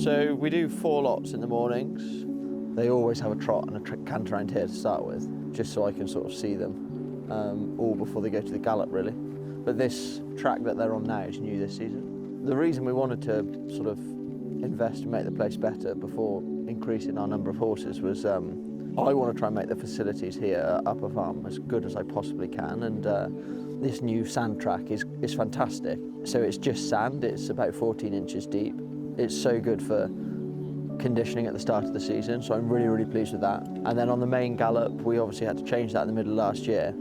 So we do 4 lots in the mornings. They always have a trot and a canter around here to start with, just so I can sort of see them all before they go to the gallop, really. But this track that they're on now is new this season. The reason we wanted to sort of invest and make the place better before increasing our number of horses was I want to try and make the facilities here at Upper Farm as good as I possibly can, and this new sand track is fantastic. So it's just sand, it's about 14 inches deep. It's so good for conditioning at the start of the season, so I'm really, really pleased with that. And then on the main gallop, we obviously had to change that in the middle of last year.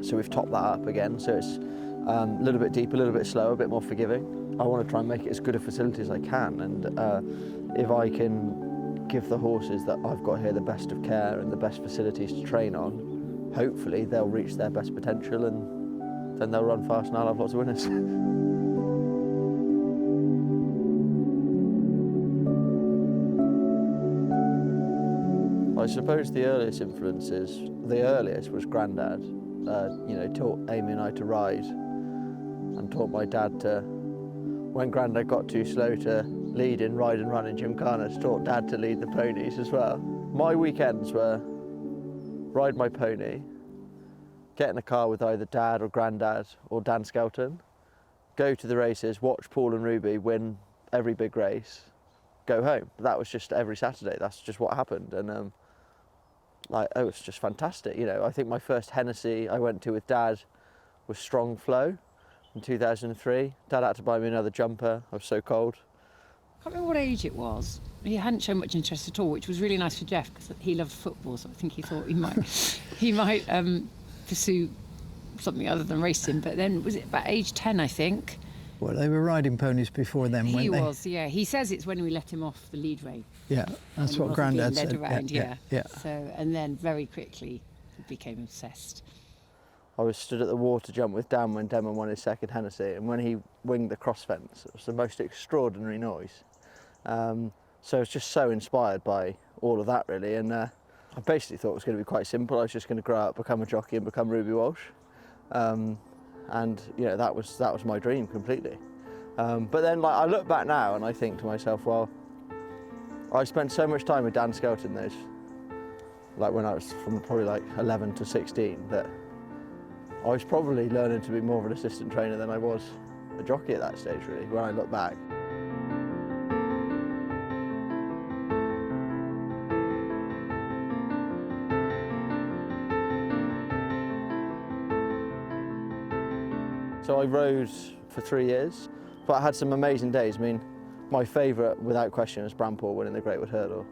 So we've topped that up again, so it's a little bit deeper, a little bit slower, a bit more forgiving. I want to try and make it as good a facility as I can, and if I can give the horses that I've got here the best of care and the best facilities to train on, hopefully they'll reach their best potential and then they'll run fast and I'll have lots of winners. I suppose the earliest influences, the earliest was Grandad. You know, taught Amy and I to ride and taught my dad to, when Grandad got too slow to lead in ride and run in gymkhana, taught Dad to lead the ponies as well. My weekends were ride my pony, get in the car with either Dad or Grandad or Dan Skelton, go to the races, watch Paul and Ruby win every big race, go home. That was just every Saturday, that's just what happened. And like, oh, it's just fantastic. You know, I think my first Hennessy I went to with Dad was Strong Flow in 2003. Dad had to buy me another jumper, I was so cold. I can't remember what age it was. He hadn't shown much interest at all, which was really nice for Jeff because he loved football, so I think he thought he might pursue something other than racing. But then, was it about age 10, I think? Well, they were riding ponies before then, weren't they? He was, yeah. He says it's when we let him off the lead rein. Yeah, that's what Grandad said. Around, yeah. So, and then very quickly he became obsessed. I was stood at the water jump with Dan when Demon won his second Hennessy, and when he winged the cross fence, it was the most extraordinary noise. So I was just so inspired by all of that, really, and I basically thought it was going to be quite simple. I was just going to grow up, become a jockey and become Ruby Walsh. And you know, that was my dream completely. But then, like, I look back now and I think to myself, well, I spent so much time with Dan Skelton those, like when I was from probably like 11 to 16, that I was probably learning to be more of an assistant trainer than I was a jockey at that stage, really, when I look back. So I rode for 3 years, but I had some amazing days. I mean, my favourite, without question, was Brampool winning the Greatwood Hurdle.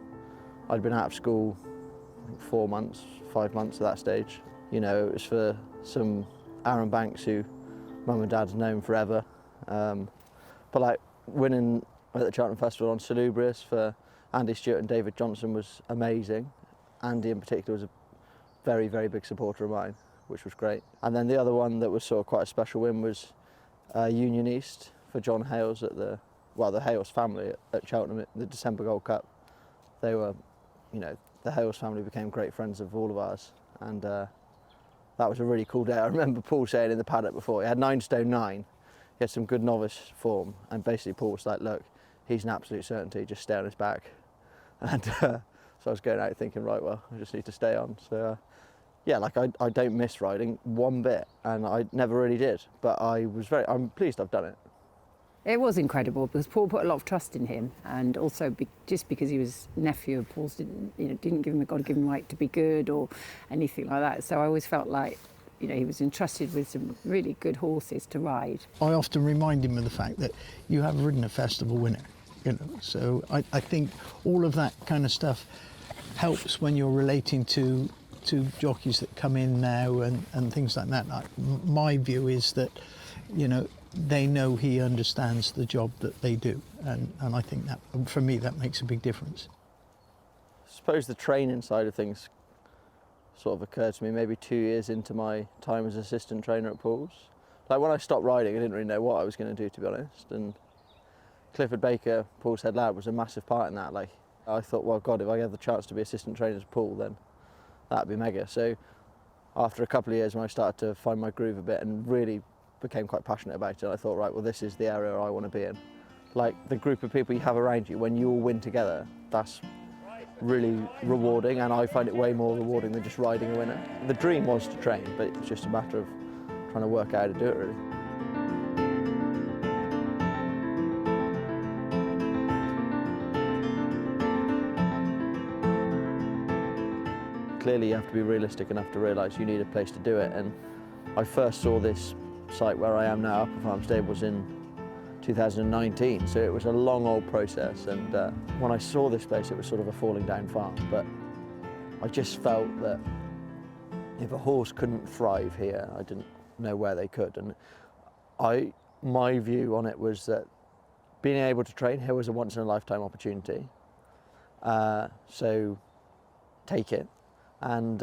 I'd been out of school, I think 4 months, 5 months at that stage. You know, it was for some Aaron Banks who Mum and Dad's known forever. But like winning at the Cheltenham Festival on Salubrious for Andy Stewart and David Johnson was amazing. Andy in particular was a very, very big supporter of mine, which was great. And then the other one that was sort of quite a special win was Union East for John Hales at the Hales family at Cheltenham at the December Gold Cup. They were, you know, the Hales family became great friends of all of ours, and that was a really cool day. I remember Paul saying in the paddock before, he had 9 stone 9, he had some good novice form, and basically Paul was like, look, he's an absolute certainty, just stay on his back. And so I was going out thinking, right, well, I just need to stay on. So yeah, like I don't miss riding one bit, and I never really did, but I'm pleased I've done it. It was incredible because Paul put a lot of trust in him, and also just because he was nephew of Paul's, didn't give him a God-given right to be good or anything like that. So I always felt like, you know, he was entrusted with some really good horses to ride. I often remind him of the fact that you have ridden a festival winner, you know. So I think all of that kind of stuff helps when you're relating to jockeys that come in now and things like that. My view is that, you know, they know he understands the job that they do, and I think that, for me, that makes a big difference. I suppose the training side of things sort of occurred to me maybe 2 years into my time as assistant trainer at Paul's. Like when I stopped riding, I didn't really know what I was going to do, to be honest, and Clifford Baker, Paul's head lad, was a massive part in that. Like, I thought, well, God, if I have the chance to be assistant trainer to Paul, then that'd be mega. So after a couple of years, when I started to find my groove a bit and really became quite passionate about it, I thought, right, well, this is the area I want to be in. like the group of people you have around you, when you all win together, that's really rewarding, and I find it way more rewarding than just riding a winner. The dream was to train, but it's just a matter of trying to work out how to do it, really. Clearly you have to be realistic enough to realise you need a place to do it, and I first saw this site where I am now, Upper Farm Stables, in 2019, so it was a long old process, and when I saw this place it was sort of a falling down farm, but I just felt that if a horse couldn't thrive here, I didn't know where they could, and my view on it was that being able to train here was a once in a lifetime opportunity, so take it. And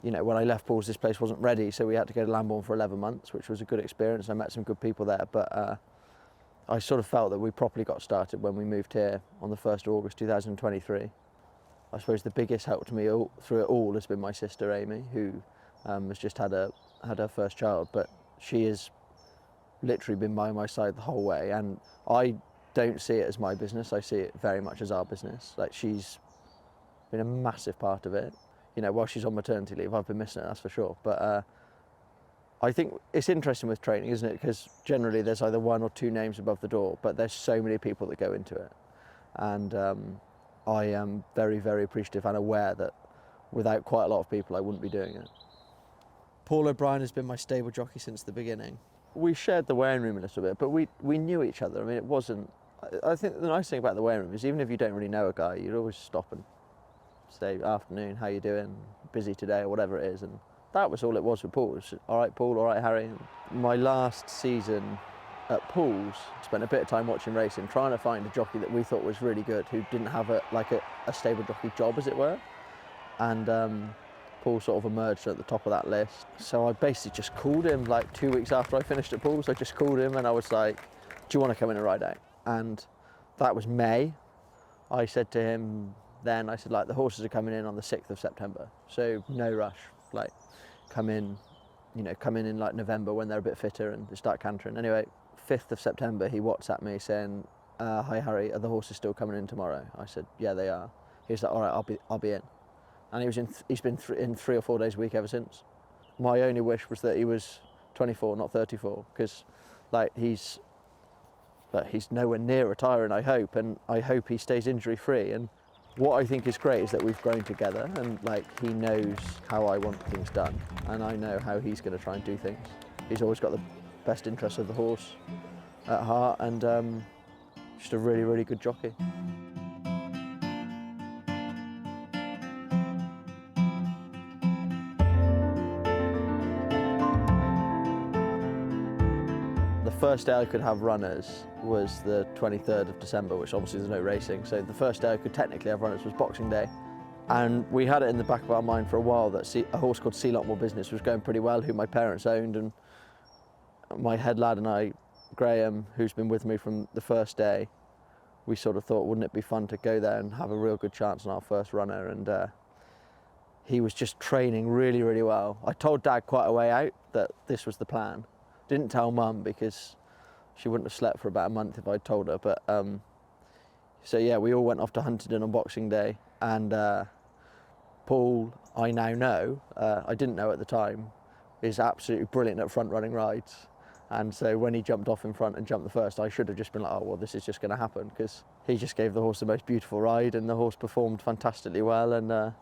you know, when I left Paul's, this place wasn't ready, so we had to go to Lambourne for 11 months, which was a good experience. I met some good people there, but I sort of felt that we properly got started when we moved here on the 1st of August 2023. I suppose the biggest help to me through it all has been my sister Amy, who has just had her first child, but she has literally been by my side the whole way, and I don't see it as my business, I see it very much as our business. Like, she's been a massive part of it. You know, while she's on maternity leave, I've been missing it, that's for sure. But I think it's interesting with training, isn't it? Because generally there's either one or two names above the door, but there's so many people that go into it. And I am very, very appreciative and aware that without quite a lot of people, I wouldn't be doing it. Paul O'Brien has been my stable jockey since the beginning. We shared the weighing room a little bit, but we knew each other. I mean, it wasn't... I think the nice thing about the weighing room is even if you don't really know a guy, you'd always stop and say, afternoon, how you doing, busy today, or whatever it is, and that was all it was with Paul. It was just, all right Paul, all right Harry. My last season at Paul's, spent a bit of time watching racing, trying to find a jockey that we thought was really good, who didn't have a stable jockey job, as it were, and Paul sort of emerged at the top of that list. So I basically just called him like 2 weeks after I finished at Paul's. I just called him and I was like, do you want to come in and ride out? And that was May. I said to him, then I said, like, the horses are coming in on the 6th of September, so no rush, like, come in in like November when they're a bit fitter and they start cantering. Anyway, 5th of September, he WhatsApped me saying, hi Harry, are the horses still coming in tomorrow? I said, yeah, they are. He was like, all right, I'll be in. And he's been in 3 or 4 days a week ever since. My only wish was that he was 24, not 34, because like he's nowhere near retiring, I hope, and I hope he stays injury free. And what I think is great is that we've grown together, and like he knows how I want things done, and I know how he's going to try and do things. He's always got the best interest of the horse at heart, and just a really, really good jockey. The first day I could have runners was the 23rd of December, which obviously there's no racing. So the first day I could technically have runners was Boxing Day. And we had it in the back of our mind for a while that a horse called Sea More Business was going pretty well, who my parents owned. And my head lad and I, Graham, who's been with me from the first day, we sort of thought, wouldn't it be fun to go there and have a real good chance on our first runner? And he was just training really, really well. I told Dad quite a way out that this was the plan. Didn't tell Mum because she wouldn't have slept for about a month if I'd told her. But so yeah, we all went off to Huntingdon on Boxing Day, and Paul, I now know, I didn't know at the time, is absolutely brilliant at front running rides. And so when he jumped off in front and jumped the first, I should have just been like, oh well, this is just going to happen, because he just gave the horse the most beautiful ride, and the horse performed fantastically well, and it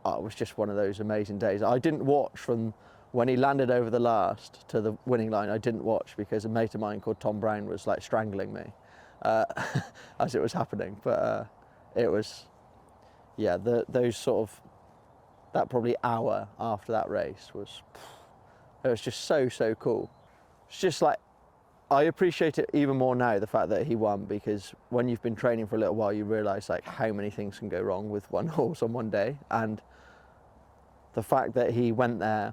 was just one of those amazing days. I didn't watch from when he landed over the last to the winning line. I didn't watch because a mate of mine called Tom Brown was like strangling me as it was happening. But it was, yeah, those sort of, that probably hour after that race it was just so cool. It's just like, I appreciate it even more now, the fact that he won, because when you've been training for a little while, you realise like how many things can go wrong with one horse on one day. And the fact that he went there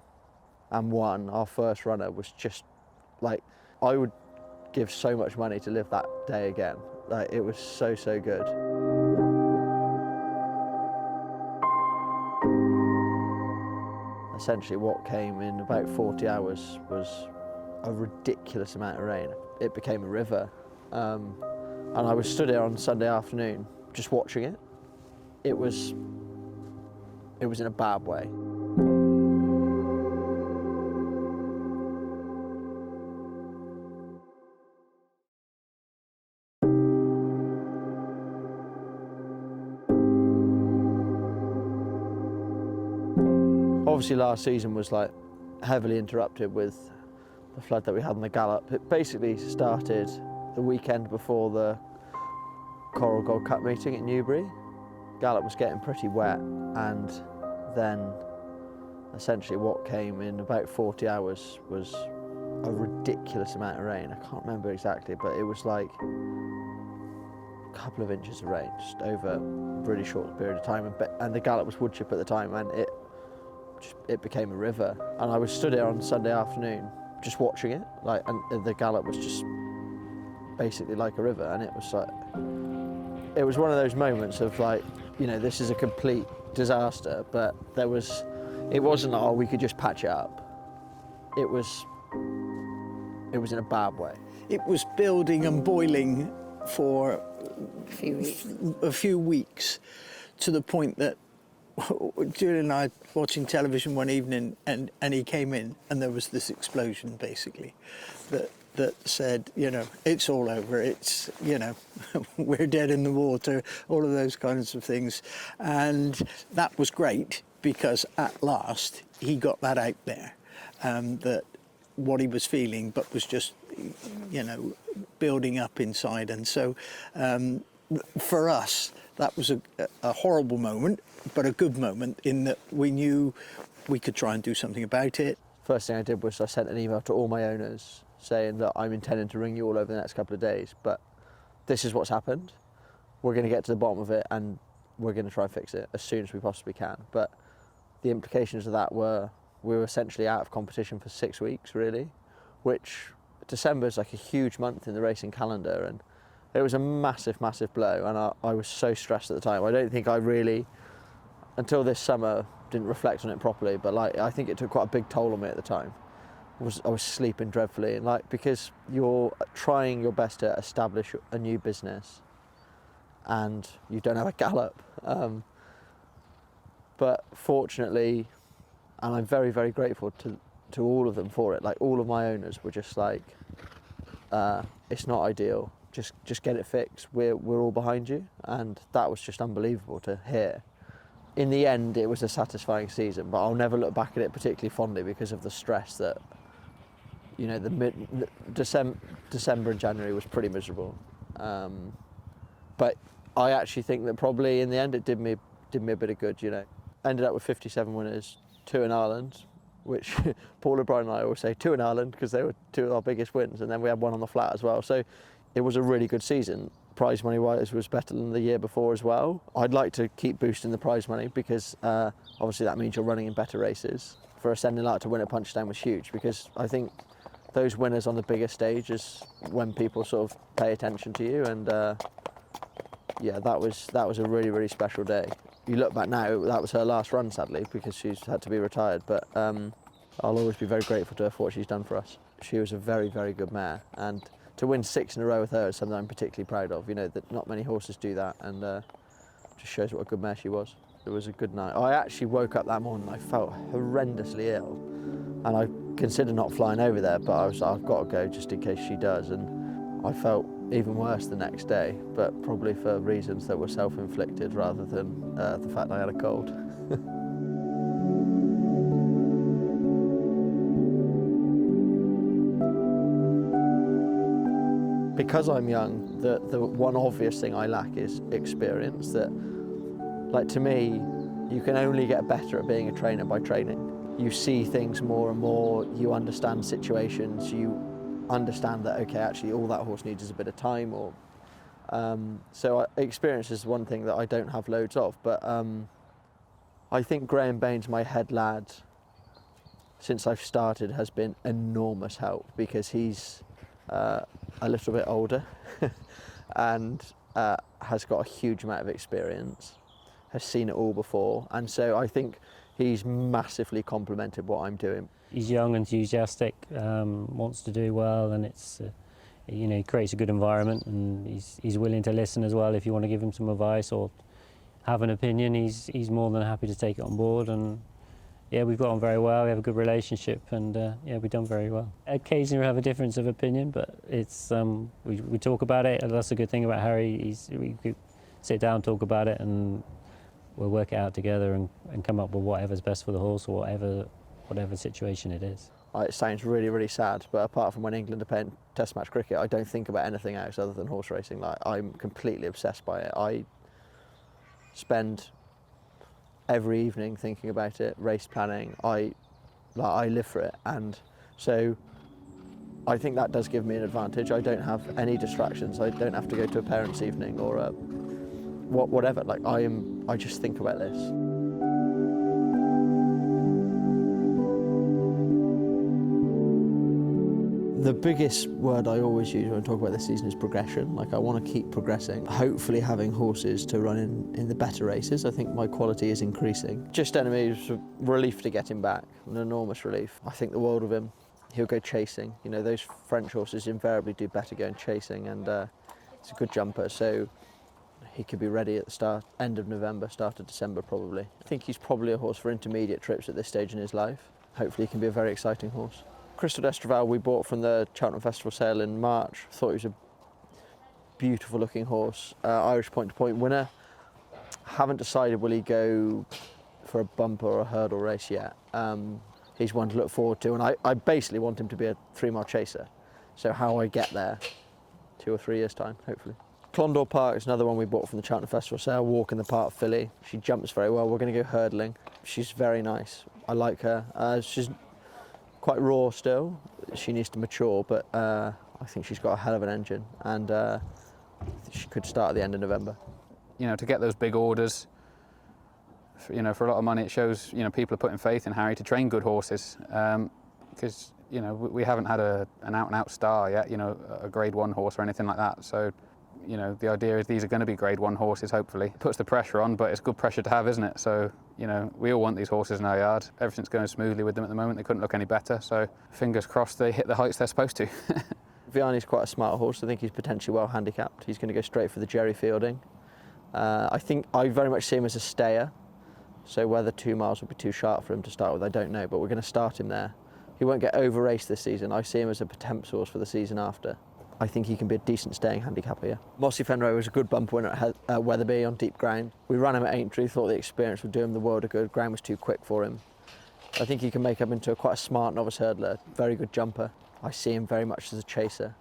and won our first runner was just like, I would give so much money to live that day again. Like, it was so good. Essentially what came in about 40 hours was a ridiculous amount of rain. It became a river. And I was stood here on Sunday afternoon just watching it. It was in a bad way. Obviously last season was like heavily interrupted with the flood that we had on the Gallop. It basically started the weekend before the Coral Gold Cup meeting at Newbury. Gallop was getting pretty wet, and then essentially what came in about 40 hours was a ridiculous amount of rain. I can't remember exactly, but it was like a couple of inches of rain just over a really short period of time, and the Gallop was woodchip at the time, and it became a river. And I was stood here on Sunday afternoon just watching it, and the Gallop was just basically like a river, and it was one of those moments of like, you know, this is a complete disaster, but it wasn't like, oh, we could just patch it up. It was in a bad way. It was building and boiling for A few few weeks, to the point that Julie and I were watching television one evening, and he came in, and there was this explosion basically that said, you know, it's all over, it's, you know, we're dead in the water, all of those kinds of things. And that was great, because at last he got that out there, that what he was feeling, but was just, you know, building up inside. And so for us, that was a horrible moment, but a good moment in that we knew we could try and do something about it. First thing I did was I sent an email to all my owners saying that I'm intending to ring you all over the next couple of days, but this is what's happened. We're going to get to the bottom of it, and we're going to try and fix it as soon as we possibly can. But the implications of that were we were essentially out of competition for 6 weeks, really, which December is like a huge month in the racing calendar, and it was a massive, massive blow, and I was so stressed at the time. I don't think I really, until this summer, didn't reflect on it properly, but like I think it took quite a big toll on me at the time. I was sleeping dreadfully, and like, because you're trying your best to establish a new business and you don't have a Gallop. But fortunately, and I'm very, very grateful to all of them for it, like all of my owners were just like, it's not ideal, just get it fixed, we're all behind you. And that was just unbelievable to hear. In the end, it was a satisfying season, but I'll never look back at it particularly fondly because of the stress that, you know, December and January was pretty miserable. But I actually think that probably in the end it did me a bit of good, you know. Ended up with 57 winners, 2 in Ireland, which Paul O'Brien and I always say 2 in Ireland because they were 2 of our biggest wins, and then we had 1 on the flat as well. So it was a really good season. Prize money wise was better than the year before as well. I'd like to keep boosting the prize money because obviously that means you're running in better races. For Ascending Light to win at Punchestown was huge, because I think those winners on the bigger stage is when people sort of pay attention to you, and yeah, that was a really, really special day. You look back now, that was her last run sadly, because she's had to be retired, but I'll always be very grateful to her for what she's done for us. She was a very, very good mare, and to win 6 in a row with her is something I'm particularly proud of. You know, that not many horses do that, and just shows what a good mare she was. It was a good night. I actually woke up that morning, I felt horrendously ill, and I considered not flying over there, but I was like, I've got to go just in case she does, and I felt even worse the next day, but probably for reasons that were self-inflicted rather than the fact I had a cold. Because I'm young, the one obvious thing I lack is experience. That, like, to me, you can only get better at being a trainer by training. You see things more and more, you understand situations, you understand that, okay, actually all that horse needs is a bit of time, or so experience is one thing that I don't have loads of, but I think Graham Bain's my head lad since I've started has been enormous help, because he's a little bit older and has got a huge amount of experience, has seen it all before, and so I think he's massively complemented what I'm doing. He's young, enthusiastic, wants to do well, and You know, he creates a good environment, and he's willing to listen as well. If you want to give him some advice or have an opinion, he's more than happy to take it on board. And yeah, we've got on very well. We have a good relationship, and yeah, we've done very well. Occasionally we have a difference of opinion, but it's we talk about it, and that's a good thing about Harry. We could sit down, talk about it, and we'll work it out together and come up with whatever's best for the horse, or whatever situation it is. It sounds really, really sad, but apart from when England are playing Test match cricket, I don't think about anything else other than horse racing. Like, I'm completely obsessed by it. I spend every evening thinking about it, race planning. I live for it, and so I think that does give me an advantage. I don't have any distractions. I don't have to go to a parents' evening or whatever. Like, I just think about this. The biggest word I always use when I talk about this season is progression. Like, I want to keep progressing, hopefully having horses to run in the better races. I think my quality is increasing. Just Enemy was a relief to get him back, an enormous relief. I think the world of him. He'll go chasing. You know, those French horses invariably do better going chasing, and it's a good jumper, so he could be ready at the end of November, start of December probably. I think he's probably a horse for intermediate trips at this stage in his life. Hopefully he can be a very exciting horse. Crystal d'Estravael we bought from the Cheltenham Festival sale in March. Thought he was a beautiful looking horse, Irish point-to-point winner. Haven't decided will he go for a bumper or a hurdle race yet. He's one to look forward to, and I basically want him to be a 3-mile chaser. So how I get there, 2 or 3 years time, hopefully. Clondor Park is another one we bought from the Cheltenham Festival sale, Walk in the Park filly. She jumps very well. We're going to go hurdling. She's very nice. I like her. She's quite raw still. She needs to mature, but I think she's got a hell of an engine, and she could start at the end of November. You know, to get those big orders, you know, for a lot of money, it shows, you know, people are putting faith in Harry to train good horses, because, you know, we haven't had an out-and-out star yet, you know, a Grade 1 horse or anything like that. So, you know, the idea is these are going to be Grade 1 horses, hopefully. It puts the pressure on, but it's good pressure to have, isn't it? So, you know, we all want these horses in our yard. Everything's going smoothly with them at the moment. They couldn't look any better, so fingers crossed they hit the heights they're supposed to. Vianney's quite a smart horse. I think he's potentially well handicapped. He's going to go straight for the Jerry Fielding. I think I very much see him as a stayer, so whether 2 miles will be too sharp for him to start with, I don't know, but we're going to start him there. He won't get over-raced this season. I see him as a Potemps horse for the season after. I think he can be a decent staying handicapper, yeah. Mossy Fenroe was a good bumper winner at Wetherby on deep ground. We ran him at Aintree, thought the experience would do him the world of good. Ground was too quick for him. I think he can make up into quite a smart novice hurdler, very good jumper. I see him very much as a chaser,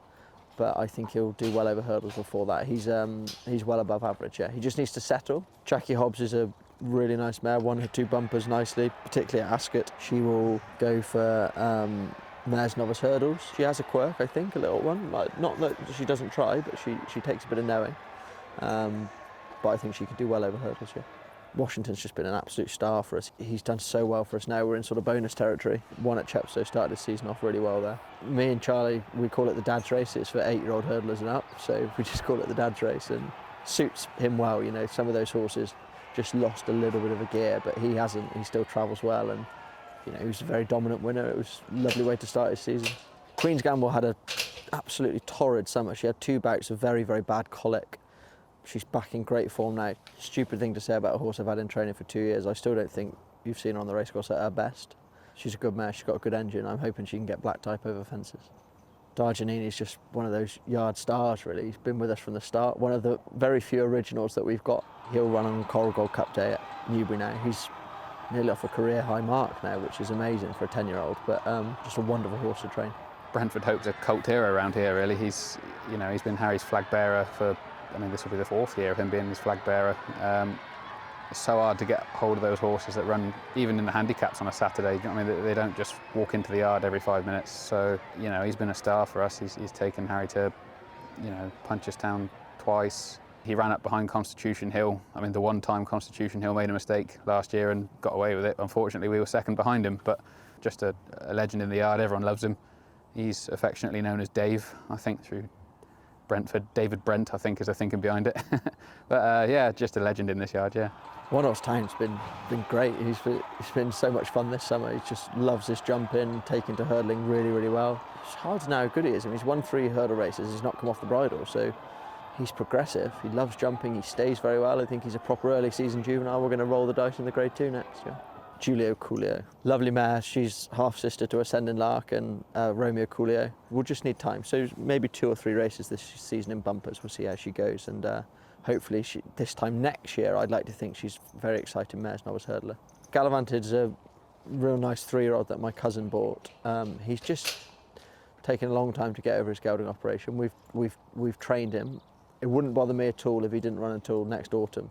but I think he'll do well over hurdles before that. He's well above average, yeah. He just needs to settle. Jackie Hobbs is a really nice mare, won her 2 bumpers nicely, particularly at Ascot. She will go for mares novice hurdles. She has a quirk, I think, a little one. Like, not that she doesn't try, but she takes a bit of knowing. But I think she could do well over hurdles, yeah. Washington's just been an absolute star for us. He's done so well for us now. We're in sort of bonus territory. Won at Chepstow, started the season off really well there. Me and Charlie, we call it the dad's race. It's for 8-year-old hurdlers and up, so we just call it the dad's race, and suits him well. You know, some of those horses just lost a little bit of a gear, but he hasn't. He still travels well, and you know, he was a very dominant winner. It was a lovely way to start his season. Queen's Gamble had an absolutely torrid summer. She had 2 bouts of very, very bad colic. She's back in great form now. Stupid thing to say about a horse I've had in training for 2 years. I still don't think you've seen her on the racecourse at her best. She's a good mare. She's got a good engine. I'm hoping she can get black type over fences. D'Argenini's just one of those yard stars, really. He's been with us from the start. One of the very few originals that we've got. He'll run on Coral Gold Cup Day at Newbury now. He's nearly off a career high mark now, which is amazing for a 10-year-old, but just a wonderful horse to train. Brentford Hope's a cult hero around here, really. He's been Harry's flag bearer for, I mean, this will be the 4th year of him being his flag bearer. It's so hard to get hold of those horses that run even in the handicaps on a Saturday. I mean, they don't just walk into the yard every 5 minutes. So, you know, he's been a star for us. He's taken Harry to, you know, Punchestown twice. He ran up behind Constitution Hill. I mean, the one time Constitution Hill made a mistake last year and got away with it. Unfortunately, we were second behind him, but just a legend in the yard. Everyone loves him. He's affectionately known as Dave, I think, through Brentford. David Brent, I think, is the thinking behind it. But yeah, just a legend in this yard, yeah. One Horse Town's been great. He's been so much fun this summer. He just loves this jumping, taking to hurdling really, really well. It's hard to know how good he is. I mean, he's won 3 hurdle races. He's not come off the bridle, so he's progressive. He loves jumping. He stays very well. I think he's a proper early season juvenile. We're going to roll the dice in the Grade 2 next year. Giulio Coolio, lovely mare. She's half sister to Ascending Lark and Romeo Coolio. We'll just need time. So maybe 2 or 3 races this season in bumpers. We'll see how she goes, and hopefully this time next year, I'd like to think she's a very exciting mare's novice hurdler. Gallivanted's a real nice 3-year-old that my cousin bought. He's just taken a long time to get over his gelding operation. We've trained him. It wouldn't bother me at all if he didn't run until next autumn.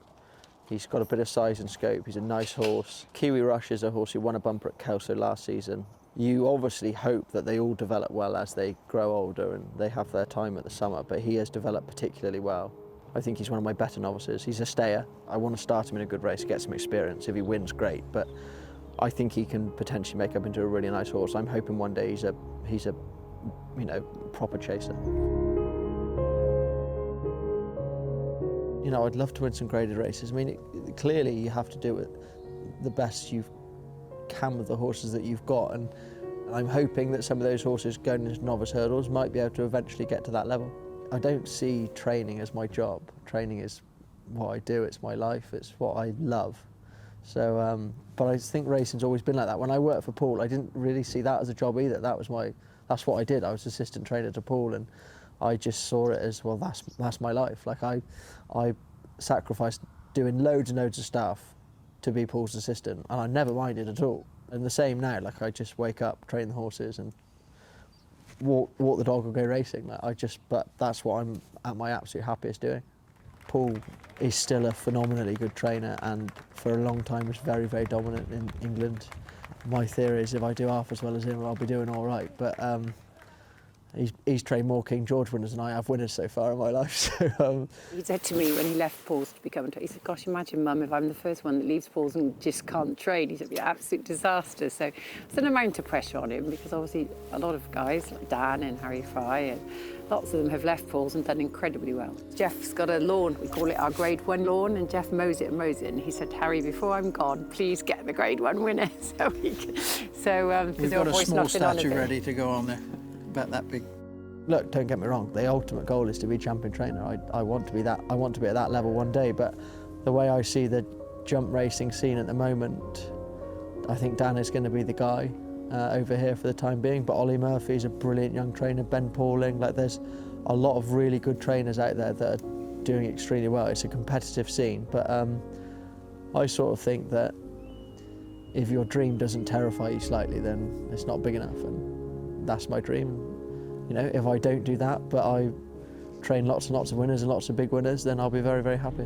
He's got a bit of size and scope. He's a nice horse. Kiwi Rush is a horse who won a bumper at Kelso last season. You obviously hope that they all develop well as they grow older and they have their time at the summer, but he has developed particularly well. I think he's one of my better novices. He's a stayer. I want to start him in a good race, get some experience. If he wins, great, but I think he can potentially make up into a really nice horse. I'm hoping one day he's a proper chaser. You know, I'd love to win some graded races. I mean, clearly you have to do it the best you can with the horses that you've got, and I'm hoping that some of those horses going into novice hurdles might be able to eventually get to that level. I don't see training as my job. Training is what I do, it's my life, it's what I love. So, but I think racing's always been like that. When I worked for Paul, I didn't really see that as a job either. That's what I did. I was assistant trainer to Paul, and I just saw it as, well, that's my life. Like I sacrificed doing loads and loads of stuff to be Paul's assistant, and I never minded at all. And the same now, like I just wake up, train the horses, and walk the dog and go racing. But that's what I'm at my absolute happiest doing. Paul is still a phenomenally good trainer, and for a long time was very, very dominant in England. My theory is if I do half as well as him, I'll be doing all right. But he's trained more King George winners than I have winners so far in my life. So He said to me when he left Paul's to become a trainer, he said, gosh, imagine, Mum, if I'm the first one that leaves Paul's and just can't train. He said, it'd be an absolute disaster. So there's an amount of pressure on him, because obviously a lot of guys like Dan and Harry Fry and lots of them have left Paul's and done incredibly well. Jeff's got a lawn, we call it our Grade 1 lawn, and Jeff mows it and mows it. And he said, Harry, before I'm gone, please get the Grade 1 winner. We've got a small statue ready to go on there, about that big. look, don't get me wrong, the ultimate goal is to be champion trainer. I want to be that. I want to be at that level one day, but the way I see the jump racing scene at the moment, I think Dan is going to be the guy over here for the time being, but Ollie Murphy's a brilliant young trainer, Ben Pauling, like there's a lot of really good trainers out there that are doing extremely well. It's a competitive scene, but I sort of think that if your dream doesn't terrify you slightly, then it's not big enough, and that's my dream. You know, if I don't do that, but I train lots and lots of winners and lots of big winners, then I'll be very, very happy.